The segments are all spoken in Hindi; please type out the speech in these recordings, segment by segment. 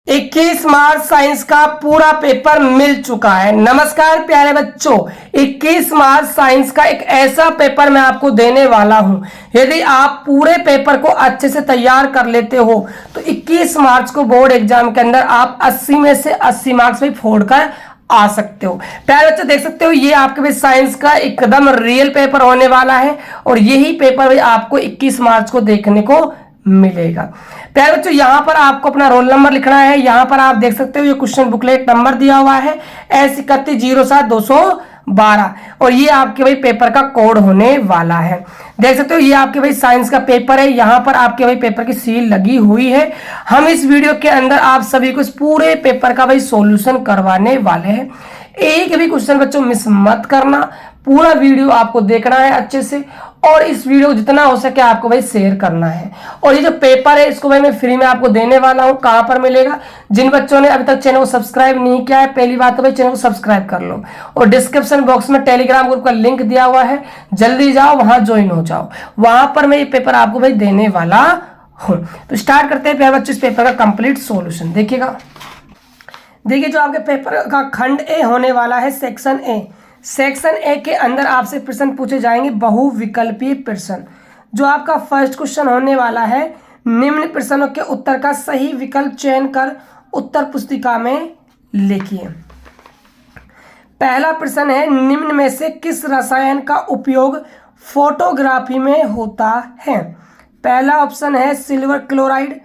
21 मार्च साइंस का पूरा पेपर मिल चुका है। नमस्कार प्यारे बच्चों, 21 मार्च साइंस का एक ऐसा पेपर मैं आपको देने वाला हूं। यदि आप पूरे पेपर को अच्छे से तैयार कर लेते हो तो 21 मार्च को बोर्ड एग्जाम के अंदर आप 80 में से 80 मार्क्स भी फोड़ कर आ सकते हो। प्यारे बच्चों देख सकते हो, ये आपके भी साइंस का एकदम रियल पेपर होने वाला है और यही पेपर भी आपको 21 मार्च को देखने को मिलेगा। प्यारे बच्चों, यहाँ पर आपको अपना रोल नंबर लिखना है। यहाँ पर आप देख सकते हो ये क्वेश्चन बुकलेट नंबर दिया हुआ है S3107-212 और ये आपके भाई पेपर का कोड होने वाला है। देख सकते हो ये आपके भाई साइंस का पेपर है। यहाँ पर आपके भाई पेपर की सील लगी हुई है। हम इस वीडियो के अंदर आप सभी को इस पूरे पेपर का भाई सॉल्यूशन करवाने वाले हैं। एक भी क्वेश्चन बच्चों मिस मत करना, पूरा वीडियो आपको देखना है अच्छे से और इस वीडियो को जितना हो सके आपको भाई शेयर करना है। और ये जो पेपर है इसको भाई मैं फ्री में आपको देने वाला हूँ। कहाँ पर मिलेगा? जिन बच्चों ने अभी तक चैनल को सब्सक्राइब नहीं किया है, पहली बात तो भाई चैनल को सब्सक्राइब कर लो और डिस्क्रिप्शन बॉक्स में टेलीग्राम ग्रुप का लिंक दिया हुआ है, जल्दी जाओ वहां ज्वाइन हो जाओ। वहां पर मैं ये पेपर आपको भाई देने वाला हूँ। तो स्टार्ट करते हैं प्यारे बच्चों इस पेपर का कंप्लीट सोल्यूशन। देखिएगा, देखिए जो आपके पेपर का खंड ए होने वाला है सेक्शन ए। सेक्शन ए के अंदर आपसे प्रश्न पूछे जाएंगे बहुविकल्पीय प्रश्न। जो आपका फर्स्ट क्वेश्चन होने वाला है, निम्न प्रश्नों के उत्तर का सही विकल्प चयन कर उत्तर पुस्तिका में लिखिए। पहला प्रश्न है, निम्न में से किस रसायन का उपयोग फोटोग्राफी में होता है? पहला ऑप्शन है सिल्वर क्लोराइड,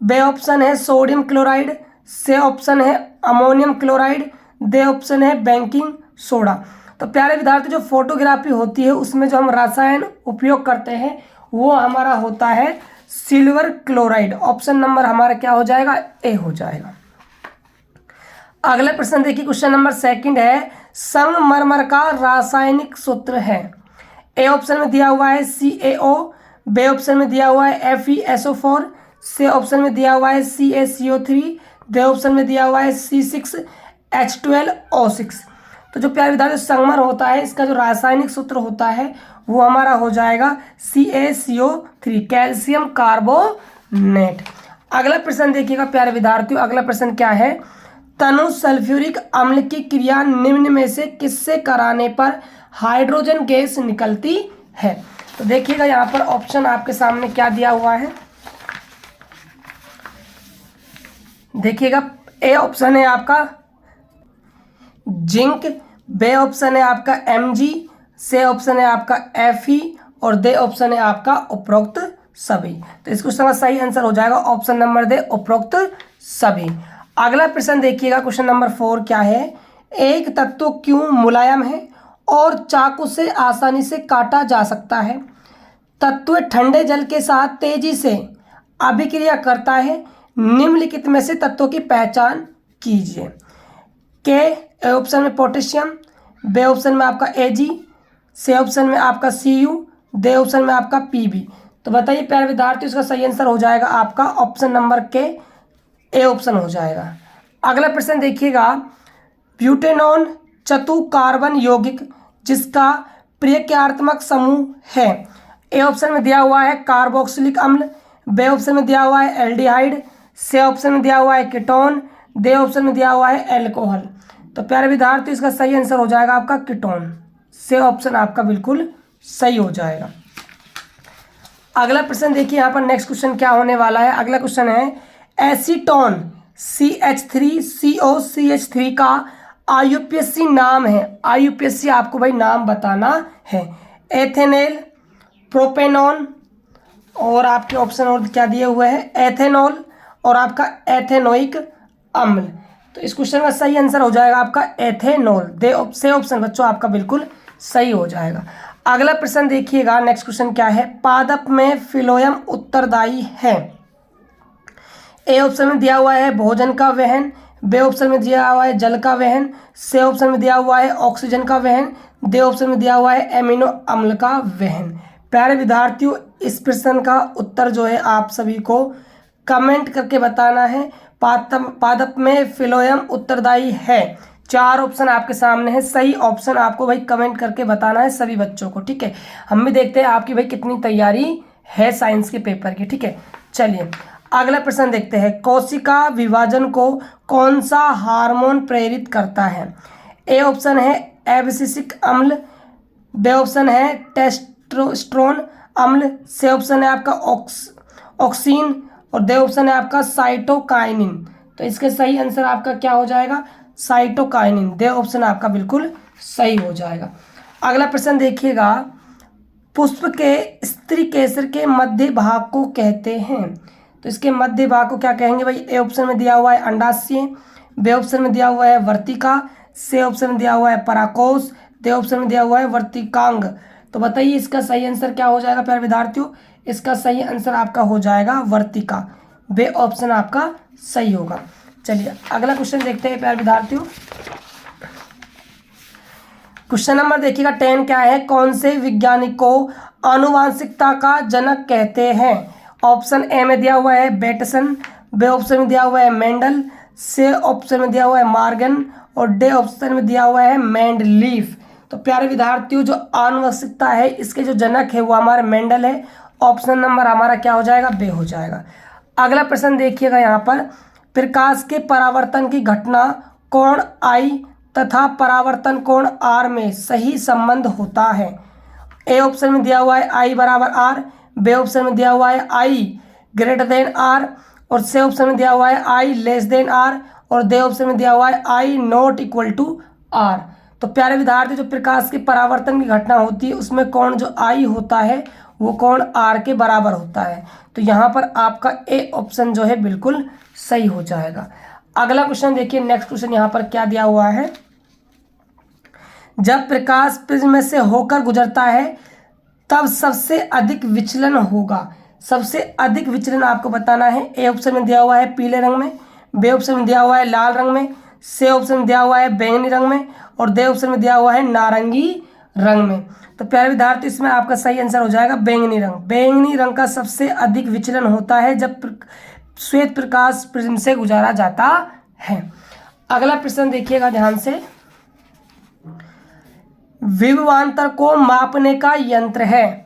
बी ऑप्शन है सोडियम क्लोराइड, सी ऑप्शन है अमोनियम क्लोराइड, डी ऑप्शन है बेकिंग सोडा। तो प्यारे विद्यार्थी, जो फोटोग्राफी होती है उसमें जो हम रसायन उपयोग करते हैं वो हमारा होता है सिल्वर क्लोराइड। ऑप्शन नंबर हमारा क्या हो जाएगा? ए हो जाएगा। अगला प्रश्न देखिए, क्वेश्चन नंबर सेकंड है, संगमरमर का रासायनिक सूत्र है। ए ऑप्शन में दिया हुआ है CaO, बी ऑप्शन में दिया हुआ है FeSO4, सी ऑप्शन में दिया हुआ है CaCO3, डी ऑप्शन में दिया हुआ है C6H12O6। तो जो प्यारे विद्यार्थी संगमर होता है इसका जो रासायनिक सूत्र होता है वो हमारा हो जाएगा CaCO3, कैल्शियम कार्बोनेट। अगला प्रश्न देखिएगा प्यारे विद्यार्थियों, अगला प्रश्न क्या है, तनु सल्फ्यूरिक अम्ल की क्रिया निम्न में से किससे कराने पर हाइड्रोजन गैस निकलती है? तो देखिएगा यहाँ पर ऑप्शन आपके सामने क्या दिया हुआ है। देखिएगा, ए ऑप्शन है आपका जिंक, बी ऑप्शन है आपका Mg, सी ऑप्शन है आपका Fe और डी ऑप्शन है आपका उपरोक्त सभी। तो इस क्वेश्चन का सही आंसर हो जाएगा ऑप्शन नंबर दे, उपरोक्त सभी। अगला प्रश्न देखिएगा, क्वेश्चन नंबर 4 क्या है, एक तत्व क्यों मुलायम है और चाकू से आसानी से काटा जा सकता है? तत्व ठंडे जल के साथ तेजी से अभिक्रिया करता है, निम्नलिखित में से तत्वों की पहचान कीजिए। के ऑप्शन में पोटेशियम, बी ऑप्शन में आपका Ag, सी ऑप्शन में आपका Cu, डी ऑप्शन में आपका Pb। तो बताइए प्यारे विद्यार्थी, इसका सही आंसर हो जाएगा आपका ऑप्शन नंबर के, ए ऑप्शन हो जाएगा। अगला प्रश्न देखिएगा, ब्यूटेनॉन चतु कार्बन यौगिक जिसका प्रक्रियात्मक समूह है। ए ऑप्शन में दिया हुआ है कार्बोक्सिलिक अम्ल, बी ऑप्शन में दिया हुआ है एल्डिहाइड, सी ऑप्शन में दिया हुआ है कीटोन, डी ऑप्शन में दिया हुआ है एल्कोहल। तो प्यारे विद्यार्थी इसका सही आंसर हो जाएगा आपका कीटोन, सी ऑप्शन आपका बिल्कुल सही हो जाएगा। अगला प्रश्न देखिए, यहाँ पर नेक्स्ट क्वेश्चन क्या होने वाला है। अगला क्वेश्चन है, एसीटोन CH3COCH3 का IUPAC नाम है। IUPAC आपको भाई नाम बताना है। एथेनेल, प्रोपेनॉन और आपके ऑप्शन और क्या दिए हुए हैं, एथेनॉल और आपका एथेनोइक अम्ल। तो इस क्वेश्चन का सही आंसर हो जाएगा आपका एथेनॉल, दे से ऑप्शन बच्चों आपका बिल्कुल सही हो जाएगा। अगला प्रश्न देखिएगा, नेक्स्ट क्वेश्चन क्या है, पादप में फिलोयम उत्तरदायी है। ए ऑप्शन में दिया हुआ है भोजन का वहन, बी ऑप्शन में दिया हुआ है जल का वहन, सी ऑप्शन में दिया हुआ है ऑक्सीजन का वहन, डी ऑप्शन में दिया हुआ है एमिनो अम्ल का वहन। प्यारे विद्यार्थियों, इस प्रश्न का उत्तर जो है आप सभी को कमेंट करके बताना है। पादप में फिलोयम उत्तरदायी है। 4 ऑप्शन आपके सामने है, सही ऑप्शन आपको भाई कमेंट करके बताना है सभी बच्चों को, ठीक है। हम भी देखते हैं आपकी भाई कितनी तैयारी है साइंस के पेपर की, ठीक है। चलिए अगला प्रश्न देखते हैं, कोशिका विभाजन को कौन सा हार्मोन प्रेरित करता है? ए ऑप्शन है एब्सिसिक अम्ल, बी ऑप्शन है टेस्टोस्टेरोन अम्ल, सी ऑप्शन है आपका ऑक्सीन और डी ऑप्शन है आपका साइटोकाइनिन। तो इसके सही आंसर आपका क्या हो जाएगा? साइटोकाइनिन। डी ऑप्शन आपका बिल्कुल सही हो जाएगा। अगला प्रश्न देखिएगा, पुष्प के स्त्री केसर के मध्य भाग को कहते हैं। तो इसके मध्य भाग को क्या कहेंगे भाई? ए ऑप्शन में दिया हुआ है अंडाशय, बी ऑप्शन में दिया हुआ है वर्तिका, सी ऑप्शन में दिया हुआ है पराकोष, डी ऑप्शन में दिया हुआ है वर्तिकांग। तो बताइए इसका सही आंसर क्या हो जाएगा प्यारे विद्यार्थियों? इसका सही आंसर आपका हो जाएगा वर्तिका। बी ऑप्शन आपका सही होगा। चलिए अगला क्वेश्चन देखते हैं प्यारे विद्यार्थियों। क्वेश्चन नंबर देखिएगा 10 क्या है? कौन से वैज्ञानिक को आनुवांशिकता का जनक कहते हैं? ऑप्शन ए में दिया हुआ है बेटसन, बी ऑप्शन में दिया हुआ है मेंडल, सी ऑप्शन में दिया हुआ है मार्गन और डी ऑप्शन में दिया हुआ है मेंडलीफ। तो प्यारे विद्यार्थियों जो आनुवंशिकता है इसके जो जनक है वो हमारा मेंडल है। ऑप्शन नंबर हमारा क्या हो जाएगा? बे हो जाएगा। अगला प्रश्न देखिएगा यहाँ पर, प्रकाश के परावर्तन की घटना कोण आई तथा परावर्तन कोण आर में सही संबंध होता है। ए ऑप्शन में दिया हुआ है आई बराबर आर, बी ऑप्शन में दिया हुआ है आई ग्रेटर देन आर और सी ऑप्शन में दिया हुआ है आई लेस देन आर और डी ऑप्शन में दिया हुआ है आई नॉट इक्वल टू आर। तो प्यारे विद्यार्थी जो प्रकाश के परावर्तन की घटना होती है उसमें कोण जो आई होता है वो कोण आर के बराबर होता है। तो यहाँ पर आपका ए ऑप्शन जो है बिल्कुल सही हो जाएगा। अगला क्वेश्चन देखिए, नेक्स्ट क्वेश्चन यहाँ पर क्या दिया हुआ है, जब प्रकाश प्रिज्म में से होकर गुजरता है तब सबसे अधिक विचलन होगा। सबसे अधिक विचलन आपको बताना है। ए ऑप्शन में दिया हुआ है पीले रंग में, बी ऑप्शन में दिया हुआ है लाल रंग में, सी ऑप्शन में दिया हुआ है बैंगनी रंग में और डी ऑप्शन में दिया हुआ है नारंगी रंग में। तो प्यारे विद्यार्थी इसमें आपका सही आंसर हो जाएगा बैंगनी रंग। बैंगनी रंग का सबसे अधिक विचलन होता है जब श्वेत प्रकाश प्रिज्म से गुजारा जाता है। अगला प्रश्न देखिएगा ध्यान से, विभवांतर को मापने का यंत्र है।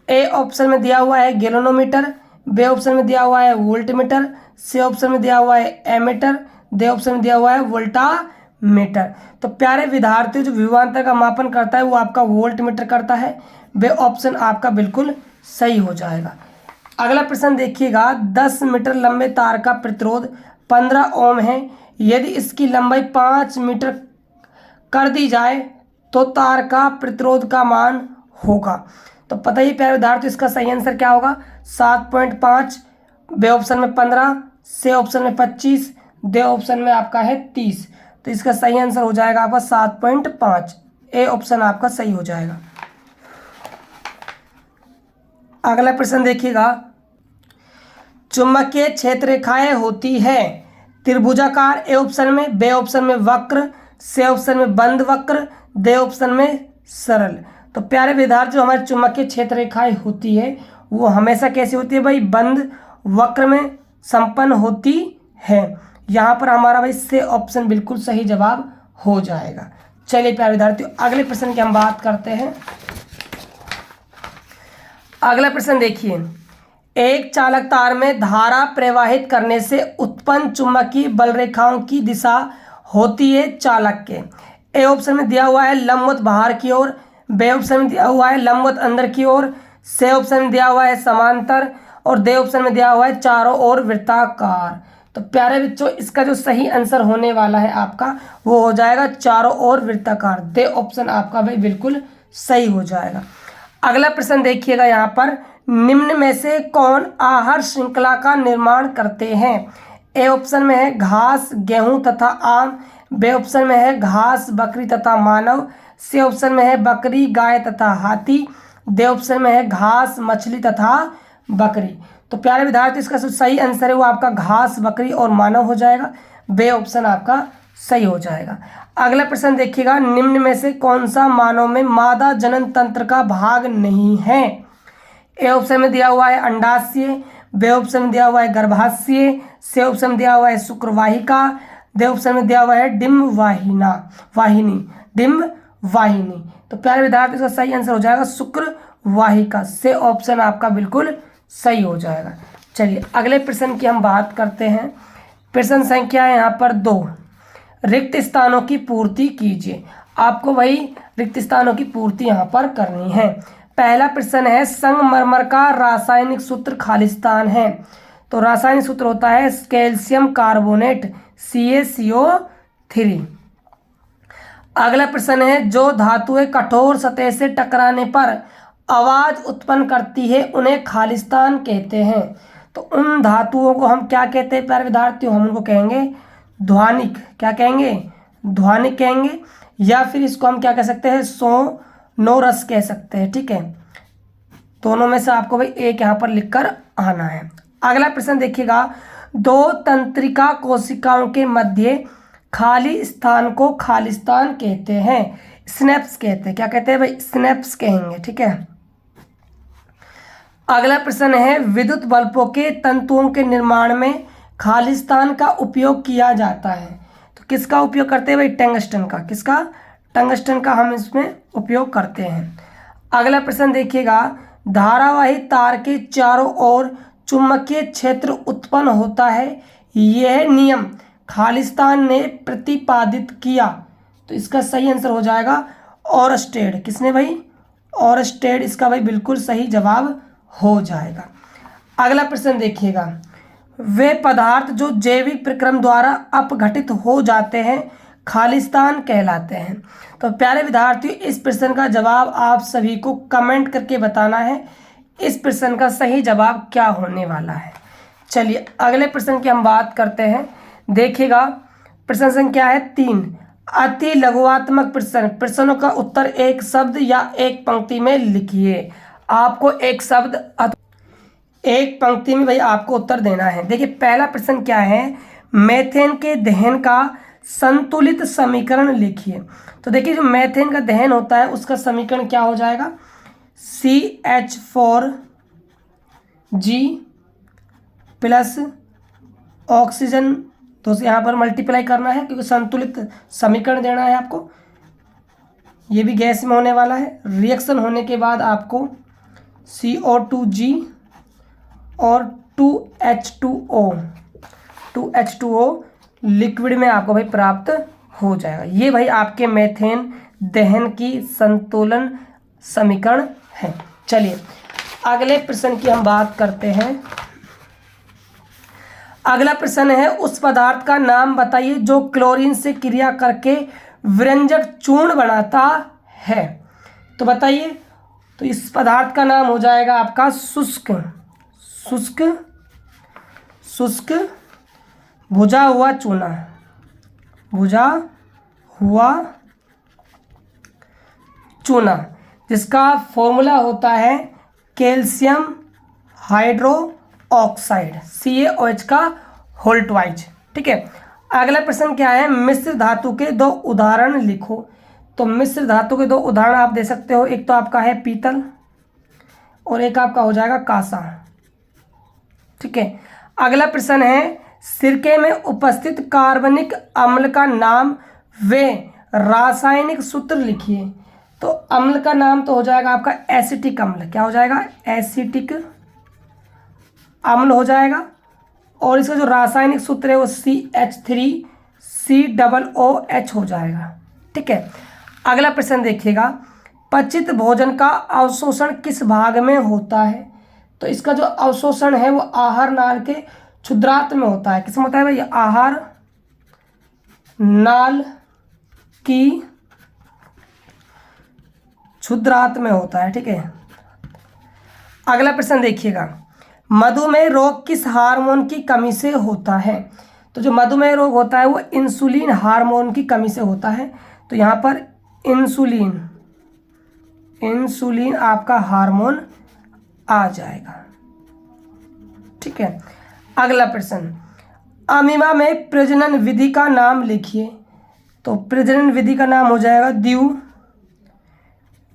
ए ऑप्शन में दिया हुआ है गैल्वेनोमीटर, बी ऑप्शन में दिया हुआ है वोल्टमीटर, सी ऑप्शन में दिया हुआ है एमीटर, डी ऑप्शन में दिया हुआ है वोल्टामीटर। तो प्यारे विद्यार्थियों जो विभवांतर का मापन करता है वो आपका वोल्टमीटर करता है। बे ऑप्शन आपका बिल्कुल सही हो जाएगा। अगला प्रश्न देखिएगा, 10 मीटर लंबे तार का प्रतिरोध 15 ओम है। यदि इसकी लंबाई 5 मीटर कर दी जाए तो तार का प्रतिरोध का मान होगा। तो पता ही प्यारे विद्यार्थियों इसका सही आंसर क्या होगा? 7.5, बे ऑप्शन में 15, सी ऑप्शन में 25, डी ऑप्शन में आपका है 30। तो इसका सही आंसर हो जाएगा आपका 7.5। ए ऑप्शन आपका सही हो जाएगा। अगला प्रश्न देखिएगा, चुंबकीय क्षेत्र रेखाएं होती है त्रिभुजाकार। ए ऑप्शन में, बी ऑप्शन में वक्र, सी ऑप्शन में बंद वक्र, डी ऑप्शन में सरल। तो प्यारे विद्यार्थी जो हमारी चुंबकीय क्षेत्र रेखाएं होती है वो हमेशा कैसी होती है भाई? बंद वक्र में संपन्न होती है। यहाँ पर हमारा भाई सी ऑप्शन बिल्कुल सही जवाब हो जाएगा। चलिए प्यारे विद्यार्थियों अगले प्रश्न की हम बात करते हैं। अगला प्रश्न देखिए, एक चालक तार में धारा प्रवाहित करने से उत्पन्न चुंबकीय बल रेखाओं की दिशा होती है चालक के। ए ऑप्शन में दिया हुआ है लंबवत बाहर की ओर, बी ऑप्शन में दिया हुआ है लंबवत अंदर की ओर, सी ऑप्शन में दिया हुआ है समांतर और डी ऑप्शन में दिया हुआ है चारों ओर वृत्ताकार। तो प्यारे बच्चों इसका जो सही आंसर होने वाला है आपका वो हो जाएगा चारों ओर वृत्ताकार। डी ऑप्शन आपका भाई बिल्कुल सही हो जाएगा। अगला प्रश्न देखिएगा यहाँ पर, निम्न में से कौन आहार श्रृंखला का निर्माण करते हैं? ए ऑप्शन में है घास, गेहूं तथा आम, बी ऑप्शन में है घास, बकरी तथा मानव, सी ऑप्शन में है बकरी, गाय तथा हाथी, डी ऑप्शन में है घास, मछली तथा बकरी। तो प्यारे विद्यार्थी इसका सही आंसर है वो आपका घास, बकरी और मानव हो जाएगा। बी ऑप्शन आपका सही हो जाएगा। अगला प्रश्न देखिएगा, निम्न में से कौन सा मानव में मादा जनन तंत्र का भाग नहीं है? ए ऑप्शन में दिया हुआ है अंडाशय, बी ऑप्शन में दिया हुआ है गर्भाशय, सी ऑप्शन में दिया हुआ है शुक्रवाहिका, डी ऑप्शन में दिया हुआ है डिम्ब वाहिनी। तो प्यारे विद्यार्थी इसका सही आंसर हो जाएगा शुक्रवाहिका। से ऑप्शन आपका बिल्कुल सही हो जाएगा। चलिए अगले प्रश्न की हम बात करते हैं। प्रश्न संख्या है यहाँ पर 2, रिक्त स्थानों की पूर्ति कीजिए। आपको वही रिक्त स्थानों की पूर्ति यहाँ पर करनी है। पहला प्रश्न है, संगमरमर का रासायनिक सूत्र खालिस्तान है। तो रासायनिक सूत्र होता है कैल्शियम कार्बोनेट CaCO3। अगला प्रश्न है, जो धातुएं कठोर सतह से टकराने पर आवाज उत्पन्न करती है उन्हें खालिस्तान कहते हैं। तो उन धातुओं को हम क्या कहते हैं प्यारे विद्यार्थियों? हम उनको कहेंगे ध्वनिक। क्या कहेंगे? ध्वनिक कहेंगे, या फिर इसको हम क्या कह सकते हैं? सोनोरस कह सकते हैं। ठीक है, दोनों में से आपको भाई एक यहाँ पर लिखकर आना है। अगला प्रश्न देखिएगा, 2 तंत्रिका कोशिकाओं के मध्य खाली स्थान को खालिस्तान कहते हैं, स्नेप्स कहते हैं। क्या कहते हैं भाई? स्नेप्स कहेंगे। ठीक है, अगला प्रश्न है, विद्युत बल्बों के तंतुओं के निर्माण में खालिस्तान का उपयोग किया जाता है। तो किसका उपयोग करते हैं भाई? टंगस्टन का। किसका? टंगस्टन का हम इसमें उपयोग करते हैं। अगला प्रश्न देखिएगा, धारावाही तार के चारों ओर चुंबकीय क्षेत्र उत्पन्न होता है, यह नियम खालिस्तान ने प्रतिपादित किया। तो इसका सही आंसर हो जाएगा ओरस्टेड। किसने भाई? ओरस्टेड इसका भाई बिल्कुल सही जवाब हो जाएगा। अगला प्रश्न देखिएगा, वे पदार्थ जो जैविक प्रक्रम द्वारा अपघटित हो जाते हैं खालिस्तान कहलाते हैं। तो प्यारे विद्यार्थियों, इस प्रश्न का जवाब आप सभी को कमेंट करके बताना है, इस प्रश्न का सही जवाब क्या होने वाला है। चलिए अगले प्रश्न की हम बात करते हैं। देखिएगा, प्रश्न संख्या है 3, अति लघुवात्मक प्रश्न। प्रश्नों का उत्तर एक शब्द या एक पंक्ति में लिखिए। आपको एक शब्द एक पंक्ति में भाई आपको उत्तर देना है। देखिए पहला प्रश्न क्या है, मेथेन के दहन का संतुलित समीकरण लिखिए। तो देखिए जो मेथेन का दहन होता है उसका समीकरण क्या हो जाएगा? CH4G प्लस ऑक्सीजन, तो यहाँ पर मल्टीप्लाई करना है क्योंकि संतुलित समीकरण देना है आपको। ये भी गैस में होने वाला है। रिएक्शन होने के बाद आपको CO2G और 2H2O लिक्विड में आपको भाई प्राप्त हो जाएगा। ये भाई आपके मेथेन दहन की संतुलन समीकरण है। चलिए अगले प्रश्न की हम बात करते हैं। अगला प्रश्न है, उस पदार्थ का नाम बताइए जो क्लोरीन से क्रिया करके व्यंजक चूर्ण बनाता है। तो बताइए, तो इस पदार्थ का नाम हो जाएगा आपका शुष्क भुजा हुआ चूना। भुजा हुआ चूना, जिसका फॉर्मूला होता है कैल्शियम हाइड्रो ऑक्साइड CaOH का होल ट्वाइज। ठीक है, अगला प्रश्न क्या है, मिश्र धातु के 2 उदाहरण लिखो। तो मिश्र धातु के 2 उदाहरण आप दे सकते हो, एक तो आपका है पीतल और एक आपका हो जाएगा कांसा। ठीक है, अगला प्रश्न है, सिरके में उपस्थित कार्बनिक अम्ल का नाम वे रासायनिक सूत्र लिखिए। तो अम्ल का नाम तो हो जाएगा आपका एसिटिक अम्ल। क्या हो जाएगा? एसिटिक अम्ल हो जाएगा। और इसका जो रासायनिक सूत्र है वो CH3COOH हो जाएगा। ठीक है, अगला प्रश्न देखिएगा, पचित भोजन का अवशोषण किस भाग में होता है? तो इसका जो अवशोषण है वो आहार नाल के क्षुद्रांत में होता है। किसमें होता है भाई? आहार नाल की क्षुद्रांत में होता है। ठीक है, अगला प्रश्न देखिएगा, मधुमेह रोग किस हार्मोन की कमी से होता है? तो जो मधुमेह रोग होता है वो इंसुलिन हार्मोन की कमी से होता है। तो यहाँ पर इंसुलिन आपका हार्मोन आ जाएगा। ठीक है, अगला प्रश्न, अमीबा में प्रजनन विधि का नाम लिखिए। तो प्रजनन विधि का नाम हो जाएगा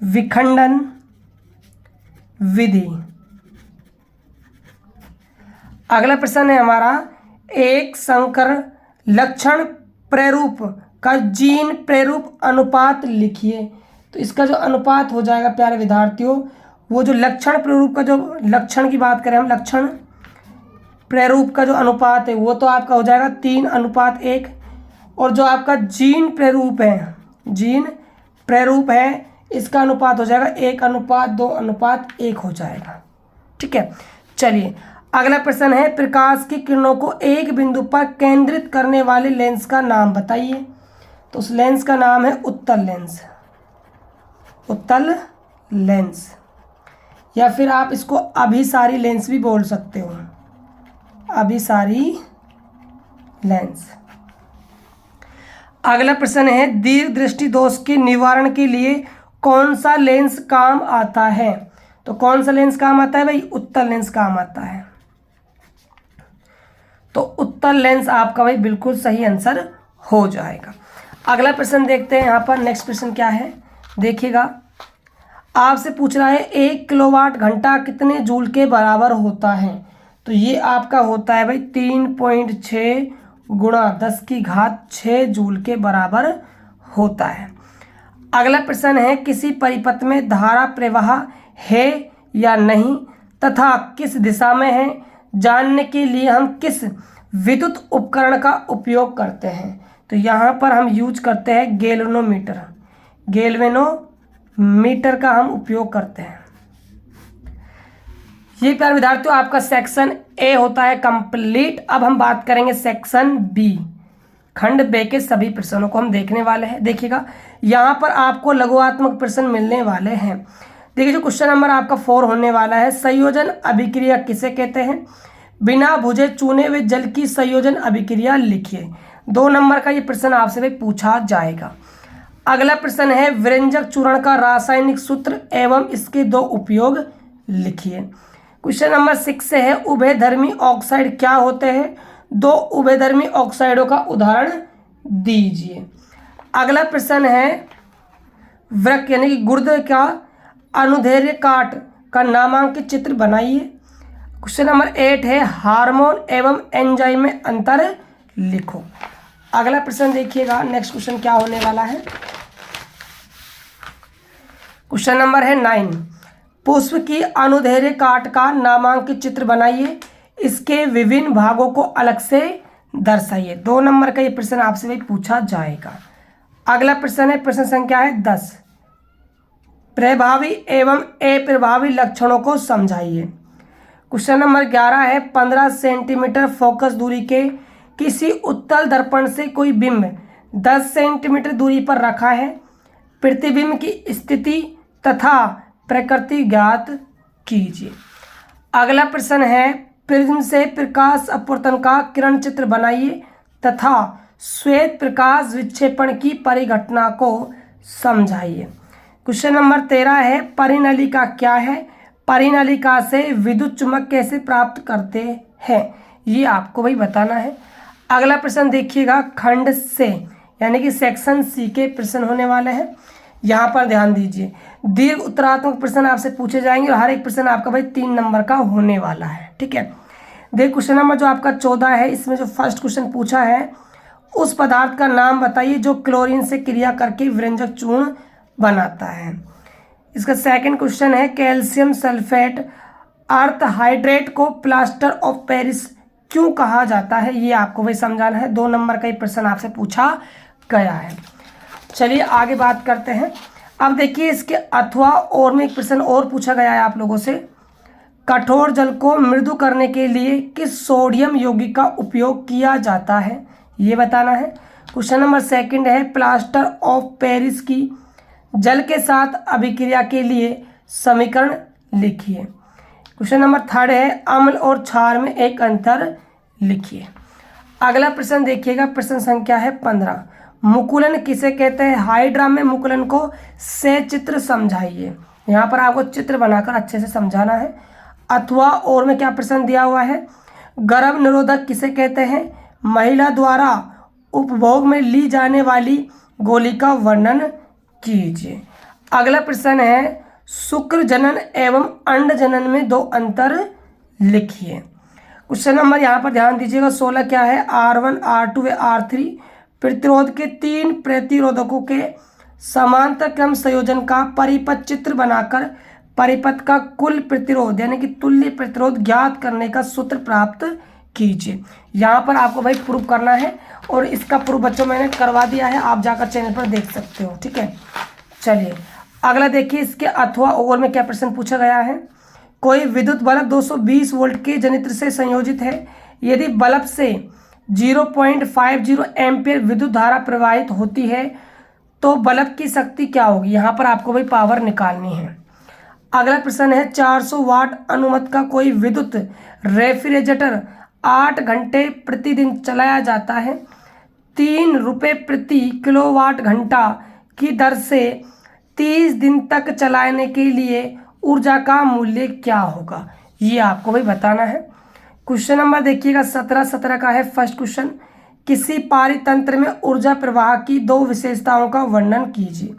द्विविखंडन विधि। अगला प्रश्न है हमारा, एक संकर लक्षण प्रारूप का जीन प्रारूप अनुपात लिखिए। तो इसका जो अनुपात हो जाएगा प्यारे विद्यार्थियों, वो जो लक्षण प्रारूप का जो लक्षण की बात करें हम, लक्षण प्रारूप का जो अनुपात है वो तो आपका हो जाएगा 3:1, और जो आपका जीन प्रारूप है इसका अनुपात हो जाएगा 1:2:1 हो जाएगा। ठीक है, चलिए अगला प्रश्न है, प्रकाश की किरणों को एक बिंदु पर केंद्रित करने वाले लेंस का नाम बताइए। तो उस लेंस का नाम है उत्तल लेंस, या फिर आप इसको अभिसारी लेंस भी बोल सकते हो, अभिसारी लेंस। अगला प्रश्न है, दीर्घ दृष्टि दोष के निवारण के लिए कौन सा लेंस काम आता है। तो कौन सा लेंस काम आता है भाई, उत्तल लेंस काम आता है। तो उत्तल लेंस आपका भाई बिल्कुल सही आंसर हो जाएगा। अगला प्रश्न देखते हैं, यहाँ पर नेक्स्ट प्रश्न क्या है देखिएगा। आपसे पूछ रहा है 1 किलोवाट घंटा कितने जूल के बराबर होता है। तो ये आपका होता है भाई 3.6 गुणा 10⁶ जूल के बराबर होता है। अगला प्रश्न है, किसी परिपथ में धारा प्रवाह है या नहीं तथा किस दिशा में है, जानने के लिए हम किस विद्युत उपकरण का उपयोग करते हैं। तो यहाँ पर हम यूज करते हैं गैल्वेनोमीटर का हम उपयोग करते हैं। ये प्यारे विद्यार्थियों आपका सेक्शन ए होता है कंप्लीट। अब हम बात करेंगे सेक्शन बी, खंड बे के सभी प्रश्नों को हम देखने वाले हैं। देखिएगा यहाँ पर आपको लघुआत्मक प्रश्न मिलने वाले हैं। देखिए जो क्वेश्चन नंबर आपका 4 होने वाला है, संयोजन अभिक्रिया किसे कहते हैं। बिना भुजे चुने हुए जल की संयोजन अभिक्रिया लिखिए। 2 नंबर का ये प्रश्न आपसे भी पूछा जाएगा। अगला प्रश्न है, व्यंजक चूर्ण का रासायनिक सूत्र एवं इसके 2 उपयोग लिखिए। क्वेश्चन नंबर 6 से है, उभयधर्मी ऑक्साइड क्या होते हैं, 2 उभयधर्मी ऑक्साइडों का उदाहरण दीजिए। अगला प्रश्न है, वृक्क यानी कि गुर्द का अनुदैर्ध्य काट का नामांकित चित्र बनाइए। क्वेश्चन नंबर 8 है, हार्मोन एवं एंजाइम में अंतर लिखो। अगला प्रश्न देखिएगा, नेक्स्ट क्वेश्चन क्या होने वाला है। क्वेश्चन नंबर है 9, पुष्प की अनुदैर्ध्य काट का नामांकित चित्र बनाइए, इसके विभिन्न भागों को अलग से दर्शाइए। 2 नंबर का ये प्रश्न आपसे भी पूछा जाएगा। अगला प्रश्न है, प्रश्न संख्या है 10, प्रभावी एवं अप्रभावी लक्षणों को समझाइए। क्वेश्चन नंबर 11 है, 15 सेंटीमीटर फोकस दूरी के किसी उत्तल दर्पण से कोई बिंब 10 सेंटीमीटर दूरी पर रखा है, प्रतिबिंब की स्थिति तथा प्रकृति ज्ञात कीजिए। अगला प्रश्न है, प्रिज्म से प्रकाश अपवर्तन का किरण चित्र बनाइए तथा श्वेत प्रकाश विक्षेपण की परिघटना को समझाइए। क्वेश्चन नंबर 13 है, परिनलिका क्या है, परिनलिका से विद्युत चुम्बक कैसे प्राप्त करते हैं, ये आपको भाई बताना है। अगला प्रश्न देखिएगा, खंड से यानी कि सेक्शन सी के प्रश्न होने वाले हैं। यहाँ पर ध्यान दीजिए, दीर्घ उत्तरात्मक प्रश्न आपसे पूछे जाएंगे और हर एक प्रश्न आपका भाई 3 नंबर का होने वाला है। ठीक है, देख क्वेश्चन नंबर जो आपका 14 है, इसमें जो फर्स्ट क्वेश्चन पूछा है, उस पदार्थ का नाम बताइए जो क्लोरीन से क्रिया करके व्यंजक चूर्ण बनाता है। इसका सेकंड क्वेश्चन है, कैल्शियम सल्फेट अर्थ हाइड्रेट को प्लास्टर ऑफ पेरिस क्यों कहा जाता है, ये आपको भाई समझाना है। 2 नंबर का ये प्रश्न आपसे पूछा गया है। चलिए आगे बात करते हैं। अब देखिए इसके अथवा और में एक प्रश्न और पूछा गया है आप लोगों से, कठोर जल को मृदु करने के लिए किस सोडियम यौगिक का उपयोग किया जाता है, ये बताना है। क्वेश्चन नंबर 2 है, प्लास्टर ऑफ पेरिस की जल के साथ अभिक्रिया के लिए समीकरण लिखिए। क्वेश्चन नंबर 3 है, अम्ल और क्षार में एक अंतर लिखिए। अगला प्रश्न देखिएगा, प्रश्न संख्या है 15, मुकुलन किसे कहते हैं, हाइड्रा में मुकुलन को से चित्र समझाइए। यहाँ पर आपको चित्र बनाकर अच्छे से समझाना है। अथवा और में क्या प्रश्न दिया हुआ है, गर्भ निरोधक किसे कहते हैं, महिला द्वारा उपभोग में ली जाने वाली गोली का वर्णन कीजिए। अगला प्रश्न है, शुक्र जनन एवं अंड जनन में 2 अंतर लिखिए। क्वेश्चन नंबर यहाँ पर ध्यान दीजिएगा 16 क्या है, R1 R2 व R3 प्रतिरोध के 3 प्रतिरोधकों के समांतर क्रम संयोजन का परिपथ चित्र बनाकर परिपथ का कुल प्रतिरोध यानी कि तुल्य प्रतिरोध ज्ञात करने का सूत्र प्राप्त कीजिए। यहाँ पर आपको भाई प्रूफ करना है और इसका प्रूफ बच्चों मैंने करवा दिया है, आप जाकर चैनल पर देख सकते हो। ठीक है, चलिए अगला देखिए, इसके अथवा और में क्या प्रश्न पूछा गया है। कोई विद्युत बल्ब 220 वोल्ट के जनित्र से संयोजित है। यदि बल्ब से 0.50 एम्पियर विद्युत धारा प्रवाहित होती है तो बल्ब की शक्ति क्या होगी। यहाँ पर आपको भाई पावर निकालनी है। अगला प्रश्न है 400 वाट अनुमत का कोई विद्युत रेफ्रिजरेटर 8 घंटे प्रतिदिन चलाया जाता है। 3 रुपये प्रति किलोवाट घंटा की दर से 30 दिन तक चलाने के लिए ऊर्जा का मूल्य क्या होगा, ये आपको भाई बताना है। क्वेश्चन नंबर देखिएगा 17 का है फर्स्ट क्वेश्चन। किसी पारितंत्र में ऊर्जा प्रवाह की 2 विशेषताओं का वर्णन कीजिए।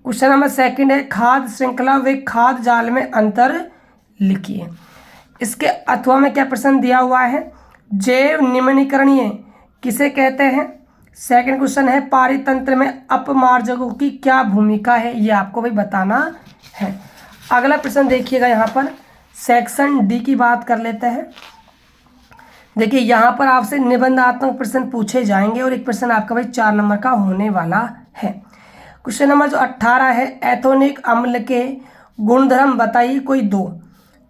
क्वेश्चन नंबर सेकंड है खाद्य श्रृंखला व खाद्य जाल में अंतर लिखिए। इसके अथवा में क्या प्रश्न दिया हुआ है, जैव निम्नीकरणीय किसे कहते हैं। सेकंड क्वेश्चन है पारितंत्र में अपमार्जकों की क्या भूमिका है, ये आपको भाई बताना है। अगला प्रश्न देखिएगा, यहाँ पर सेक्शन डी की बात कर लेते हैं। देखिए यहाँ पर आपसे निबंधात्मक प्रश्न पूछे जाएंगे और एक प्रश्न आपका भाई 4 नंबर का होने वाला है। क्वेश्चन नंबर जो 18 है, एथोनिक अम्ल के गुणधर्म बताइए कोई 2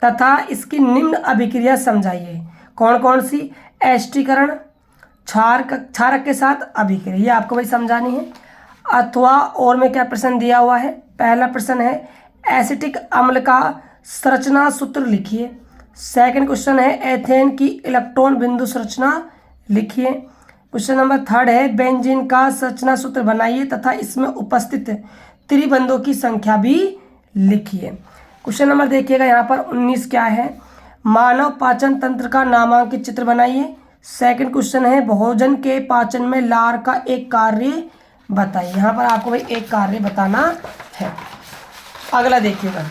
तथा इसकी निम्न अभिक्रिया समझाइए। कौन कौन सी, एस्टीकरण, क्षारक के साथ अभिक्रिया, ये आपको भाई समझानी है। अथवा और में क्या प्रश्न दिया हुआ है। पहला प्रश्न है एसिटिक अम्ल का संरचना सूत्र लिखिए। सेकंड क्वेश्चन है एथेन की इलेक्ट्रॉन बिंदु संरचना लिखिए। क्वेश्चन नंबर 3 है बेंजीन का संरचना सूत्र बनाइए तथा इसमें उपस्थित त्रिबंधों की संख्या भी लिखिए। क्वेश्चन नंबर देखिएगा यहाँ पर 19 क्या है, मानव पाचन तंत्र का नामांकित चित्र बनाइए। सेकंड क्वेश्चन है भोजन के पाचन में लार का एक कार्य बताइए। यहाँ पर आपको भाई एक कार्य बताना है। अगला देखिएगा,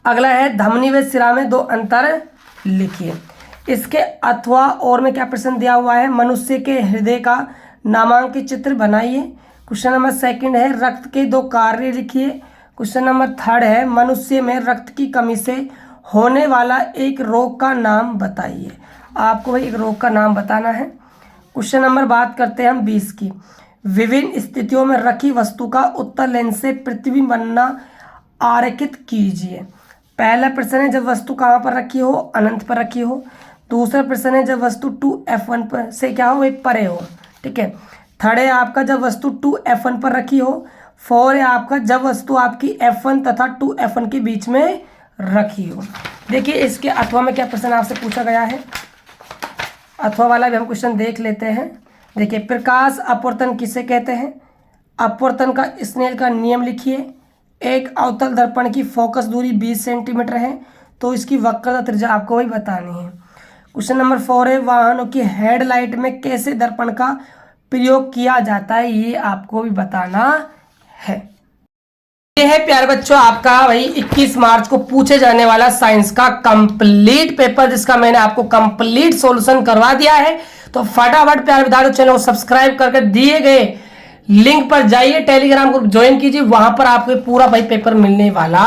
अगला है धमनी व सिरा में 2 अंतर लिखिए। इसके अथवा और में क्या प्रश्न दिया हुआ है, मनुष्य के हृदय का नामांकित चित्र बनाइए। क्वेश्चन नंबर सेकंड है रक्त के 2 कार्य लिखिए। क्वेश्चन नंबर 3 है मनुष्य में रक्त की कमी से होने वाला एक रोग का नाम बताइए। आपको भाई एक रोग का नाम बताना है। क्वेश्चन नंबर बात करते हैं हम 20 की, विभिन्न स्थितियों में रखी वस्तु का उत्तर लेंस से प्रतिबिंब बनना आरेखित कीजिए। पहला प्रश्न है जब वस्तु कहाँ पर रखी हो, अनंत पर रखी हो। दूसरा प्रश्न है जब वस्तु 2f1 पर से क्या हो, एक परे हो। ठीक है, थर्ड है आपका जब वस्तु 2f1 पर रखी हो। 4 है आपका जब वस्तु आपकी f1 तथा 2f1 के बीच में रखी हो। देखिए इसके अथवा में क्या प्रश्न आपसे पूछा गया है, अथवा वाला भी हम क्वेश्चन देख लेते हैं। देखिए प्रकाश अपवर्तन किसे कहते हैं। अपवर्तन का स्नेल का नियम लिखिए। एक अवतल दर्पण की फोकस दूरी 20 सेंटीमीटर है तो इसकी वक्रता त्रिज्या आपको वही बतानी है। क्वेश्चन नंबर 4 है वाहनों की हेडलाइट में कैसे दर्पण का प्रयोग किया जाता है, ये आपको भी बताना है। ये है प्यारे बच्चों आपका भाई 21 मार्च को पूछे जाने वाला साइंस का कंप्लीट पेपर, जिसका मैंने आपको कंप्लीट सॉल्यूशन करवा दिया है। तो फटाफट प्यारे विद्यार्थियों चैनल को सब्सक्राइब करके दिए गए लिंक पर जाइए, टेलीग्राम ग्रुप ज्वाइन कीजिए, वहां पर आपको पूरा भाई पेपर मिलने वाला